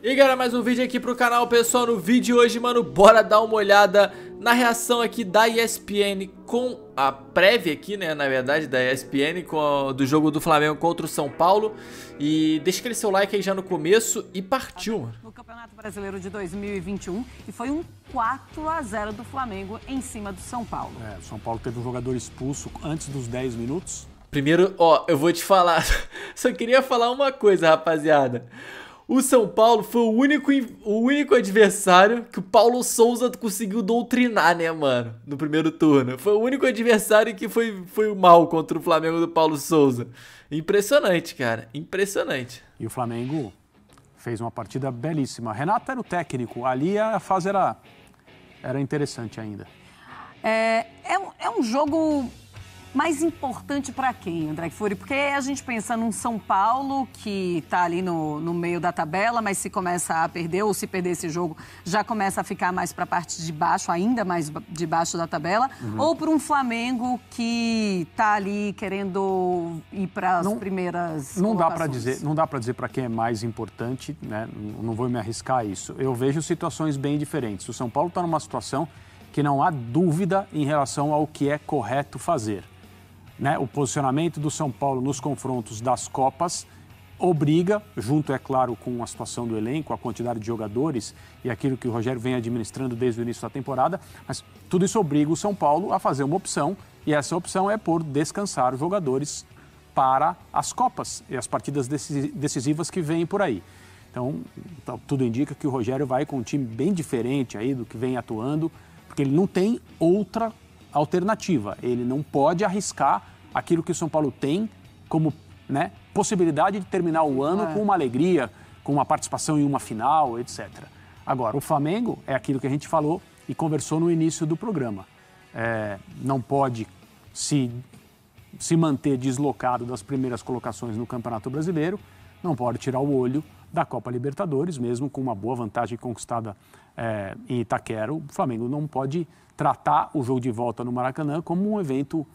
E galera, mais um vídeo aqui pro canal, pessoal. No vídeo de hoje, mano, bora dar uma olhada na reação aqui da ESPN com a prévia aqui, né, na verdade, da ESPN do jogo do Flamengo contra o São Paulo. E deixa aquele seu like aí já no começo e partiu, mano. No Campeonato Brasileiro de 2021 e foi um 4-0 do Flamengo em cima do São Paulo. O São Paulo teve um jogador expulso antes dos 10 minutos. Primeiro, ó, eu vou te falar, só queria falar uma coisa, rapaziada. O São Paulo foi o único adversário que o Paulo Souza conseguiu doutrinar, né, mano? No primeiro turno. Foi o único adversário que foi mal contra o Flamengo do Paulo Souza. Impressionante, cara. Impressionante. E o Flamengo fez uma partida belíssima. Renato era o técnico. Ali a fase era interessante ainda. É um jogo mais importante para quem, André Fury? Porque a gente pensa num São Paulo que tá ali no meio da tabela, mas se começa a perder, ou se perder esse jogo, já começa a ficar mais para a parte de baixo, ainda mais de baixo da tabela, ou para um Flamengo que tá ali querendo ir para as primeiras não dá para dizer para quem é mais importante, né? Não vou me arriscar a isso. Eu vejo situações bem diferentes. O São Paulo está numa situação que não há dúvida em relação ao que é correto fazer. Né, o posicionamento do São Paulo nos confrontos das Copas obriga, junto, é claro, com a situação do elenco, a quantidade de jogadores e aquilo que o Rogério vem administrando desde o início da temporada, mas tudo isso obriga o São Paulo a fazer uma opção, e essa opção é por descansar os jogadores para as Copas e as partidas decisivas que vêm por aí. Então, tudo indica que o Rogério vai com um time bem diferente aí do que vem atuando, porque ele não tem outra alternativa. Ele não pode arriscar aquilo que o São Paulo tem como, né, possibilidade de terminar o ano com uma alegria, com uma participação em uma final, etc. Agora, o Flamengo é aquilo que a gente falou e conversou no início do programa. Não pode se manter deslocado das primeiras colocações no Campeonato Brasileiro, não pode tirar o olho da Copa Libertadores, mesmo com uma boa vantagem conquistada em Itaquera. O Flamengo não pode tratar o jogo de volta no Maracanã como um evento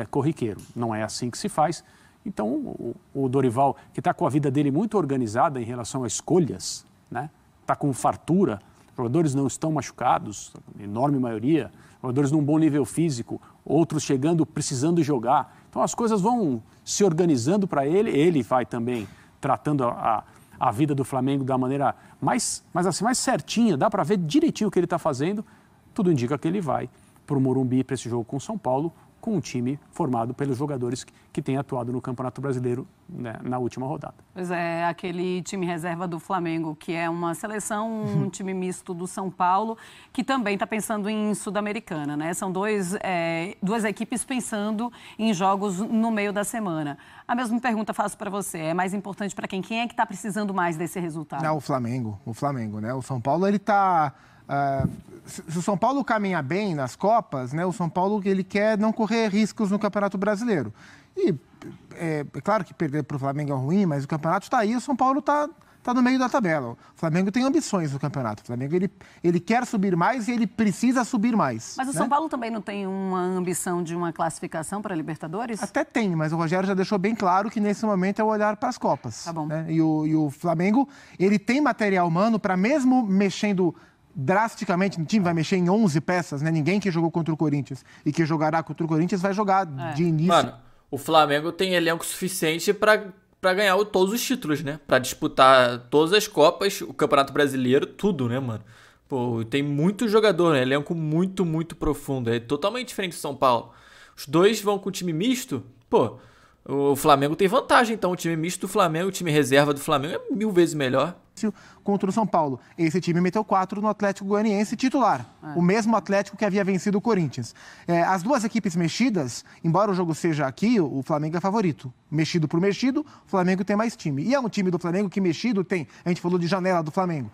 corriqueiro. Não é assim que se faz. Então, o Dorival, que está com a vida dele muito organizada em relação a escolhas, né? Está com fartura, jogadores não estão machucados, enorme maioria, jogadores num bom nível físico, outros chegando, precisando jogar. Então, as coisas vão se organizando para ele vai também tratando a vida do Flamengo da maneira mais certinha, dá para ver direitinho o que ele está fazendo. Tudo indica que ele vai para o Morumbi, para esse jogo com o São Paulo, com um time formado pelos jogadores que têm atuado no Campeonato Brasileiro, né, na última rodada. Pois é, aquele time reserva do Flamengo, que é uma seleção, um time misto do São Paulo, que também está pensando em Sul-Americana, né? São duas equipes pensando em jogos no meio da semana. A mesma pergunta faço para você, é mais importante para quem? Quem é que está precisando mais desse resultado? Não, o Flamengo, né? O São Paulo, ele está... se o São Paulo caminhar bem nas Copas, né, o São Paulo ele quer não correr riscos no Campeonato Brasileiro. E é claro que perder para o Flamengo é ruim, mas o campeonato está aí, o São Paulo está no meio da tabela. O Flamengo tem ambições no campeonato. O Flamengo ele quer subir mais e ele precisa subir mais. Mas o São Paulo também não tem uma ambição de uma classificação para a Libertadores? Até tem, mas o Rogério já deixou bem claro que nesse momento é o olhar para as Copas. Tá bom. Né? E o Flamengo, ele tem material humano para mesmo mexendo drasticamente, o time vai mexer em 11 peças, né? Ninguém que jogou contra o Corinthians e que jogará contra o Corinthians vai jogar de início. Mano, o Flamengo tem elenco suficiente para ganhar todos os títulos, né? Para disputar todas as Copas, o Campeonato Brasileiro, tudo, né, mano? Pô, tem muito jogador, né? Elenco muito, muito profundo. É totalmente diferente do São Paulo. Os dois vão com time misto, pô, o Flamengo tem vantagem, então o time misto do Flamengo, o time reserva do Flamengo é 1000 vezes melhor. Contra o São Paulo. Esse time meteu 4 no Atlético Goianiense titular. O mesmo Atlético que havia vencido o Corinthians. As duas equipes mexidas, embora o jogo seja aqui, o Flamengo é favorito. Mexido por mexido, o Flamengo tem mais time. E é um time do Flamengo que mexido tem, a gente falou de janela do Flamengo.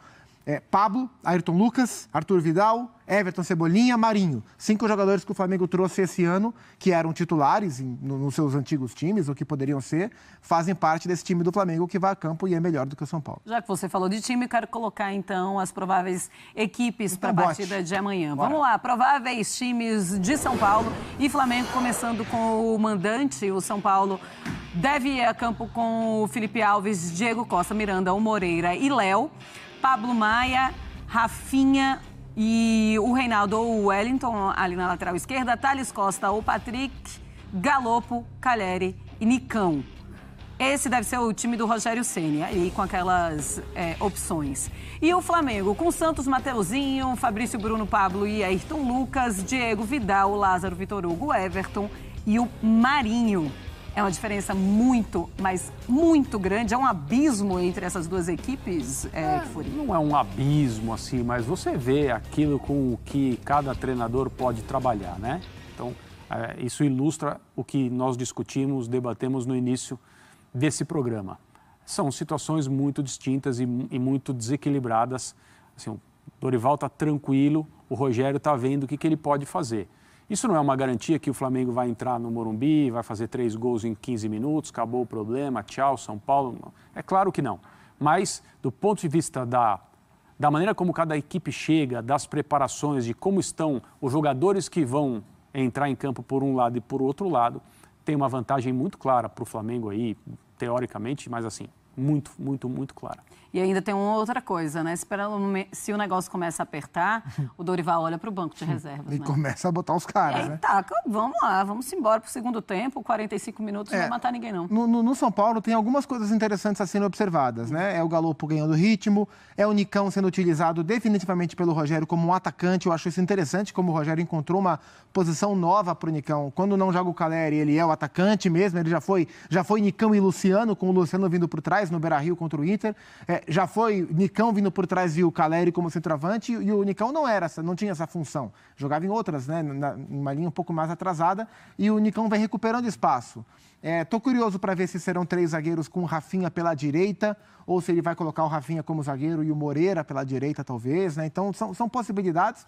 Pablo, Ayrton Lucas, Arthur Vidal, Everton Cebolinha, Marinho. 5 jogadores que o Flamengo trouxe esse ano, que eram titulares nos seus antigos times, ou que poderiam ser, fazem parte desse time do Flamengo que vai a campo e é melhor do que o São Paulo. Já que você falou de time, quero colocar então as prováveis equipes para a partida de amanhã. Bora. Vamos lá, prováveis times de São Paulo e Flamengo, começando com o mandante. O São Paulo deve ir a campo com o Felipe Alves, Diego Costa, Miranda, o Moreira e Léo. Pablo Maia, Rafinha e o Reinaldo ou o Wellington ali na lateral esquerda, Thales Costa ou Patrick, Galopo, Calleri e Nicão. Esse deve ser o time do Rogério Ceni, aí com aquelas opções. E o Flamengo, com Santos, Mateuzinho, Fabrício, Bruno, Pablo e Ayrton Lucas, Diego, Vidal, Lázaro, Vitor Hugo, Everton e o Marinho. É uma diferença muito, mas muito grande. É um abismo entre essas duas equipes, Não é um abismo, assim, mas você vê aquilo com o que cada treinador pode trabalhar, né? Então, isso ilustra o que nós discutimos, debatemos no início desse programa. São situações muito distintas e muito desequilibradas. Assim, o Dorival está tranquilo, o Rogério está vendo o que ele pode fazer. Isso não é uma garantia que o Flamengo vai entrar no Morumbi, vai fazer 3 gols em 15 minutos, acabou o problema, tchau, São Paulo. Não. É claro que não. Mas, do ponto de vista da maneira como cada equipe chega, das preparações, de como estão os jogadores que vão entrar em campo por um lado e por outro lado, tem uma vantagem muito clara para o Flamengo aí, teoricamente, mas assim, muito, muito, muito clara. E ainda tem uma outra coisa, né? Se o negócio começa a apertar, o Dorival olha para o banco de reservas, E né? começa a botar os caras, né? Tá, vamos lá, vamos embora pro segundo tempo, 45 minutos, não vai matar ninguém, não. No São Paulo tem algumas coisas interessantes a serem observadas, né? É o Galopo ganhando ritmo, é o Nicão sendo utilizado definitivamente pelo Rogério como um atacante. Eu acho isso interessante, como o Rogério encontrou uma posição nova pro Nicão. Quando não joga o Calleri, ele é o atacante mesmo, ele já foi Nicão e Luciano, com o Luciano vindo por trás no Beira-Rio contra o Inter. Já foi Nicão vindo por trás e o Calleri como centroavante, e o Nicão não tinha essa função. Jogava em outras, né? Em uma linha um pouco mais atrasada, e o Nicão vem recuperando espaço. Tô curioso para ver se serão 3 zagueiros com o Rafinha pela direita, ou se ele vai colocar o Rafinha como zagueiro e o Moreira pela direita, talvez, né? Então, são possibilidades.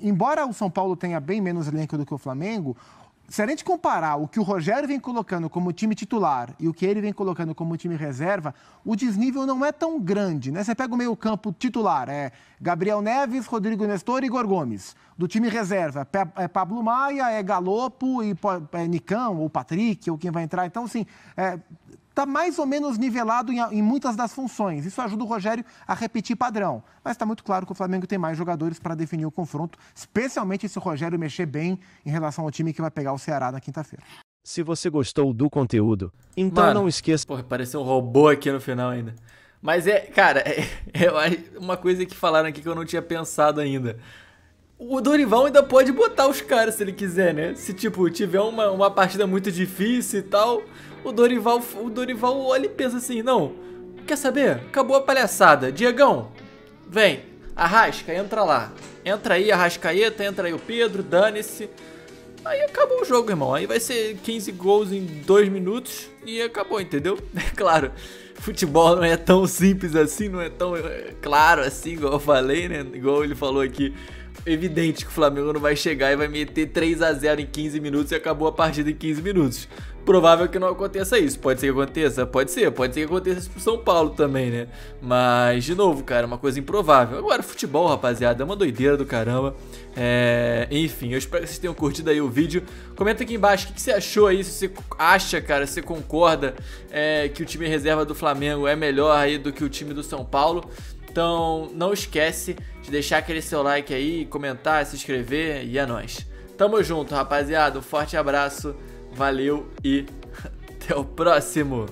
Embora o São Paulo tenha bem menos elenco do que o Flamengo, se a gente comparar o que o Rogério vem colocando como time titular e o que ele vem colocando como time reserva, o desnível não é tão grande, né? Você pega o meio-campo titular, Gabriel Neves, Rodrigo Nestor e Igor Gomes. Do time reserva, Pablo Maia, Galopo e Nicão, ou Patrick, ou quem vai entrar. Então, assim, está mais ou menos nivelado em muitas das funções. Isso ajuda o Rogério a repetir padrão. Mas está muito claro que o Flamengo tem mais jogadores para definir o confronto, especialmente se o Rogério mexer bem em relação ao time que vai pegar o Ceará na quinta-feira. Se você gostou do conteúdo, então não esqueça... Porra, pareceu um robô aqui no final ainda. Mas cara, uma coisa que falaram aqui que eu não tinha pensado ainda. O Dorival ainda pode botar os caras se ele quiser, né? Se, tiver uma partida muito difícil e tal, o Dorival olha e pensa assim, não, quer saber? Acabou a palhaçada. Diegão, vem, Arrasca, entra lá. Entra aí, Arrascaeta, entra aí o Pedro, dane-se. Aí acabou o jogo, irmão. Aí vai ser 15 gols em 2 minutos e acabou, entendeu? Claro, futebol não é tão simples assim, não é tão claro assim, igual eu falei, né? Igual ele falou aqui. Evidente que o Flamengo não vai chegar e vai meter 3-0 em 15 minutos e acabou a partida em 15 minutos. Provável que não aconteça isso. Pode ser que aconteça? Pode ser que aconteça isso pro São Paulo também, né? Mas, de novo, cara, uma coisa improvável. Agora, futebol, rapaziada, é uma doideira do caramba. Enfim, eu espero que vocês tenham curtido aí o vídeo. Comenta aqui embaixo o que você achou aí, se você acha, cara, se você concorda que o time reserva do Flamengo é melhor aí do que o time do São Paulo. Então, não esquece de deixar aquele seu like aí, comentar, se inscrever e é nóis. Tamo junto, rapaziada. Um forte abraço, valeu e até o próximo.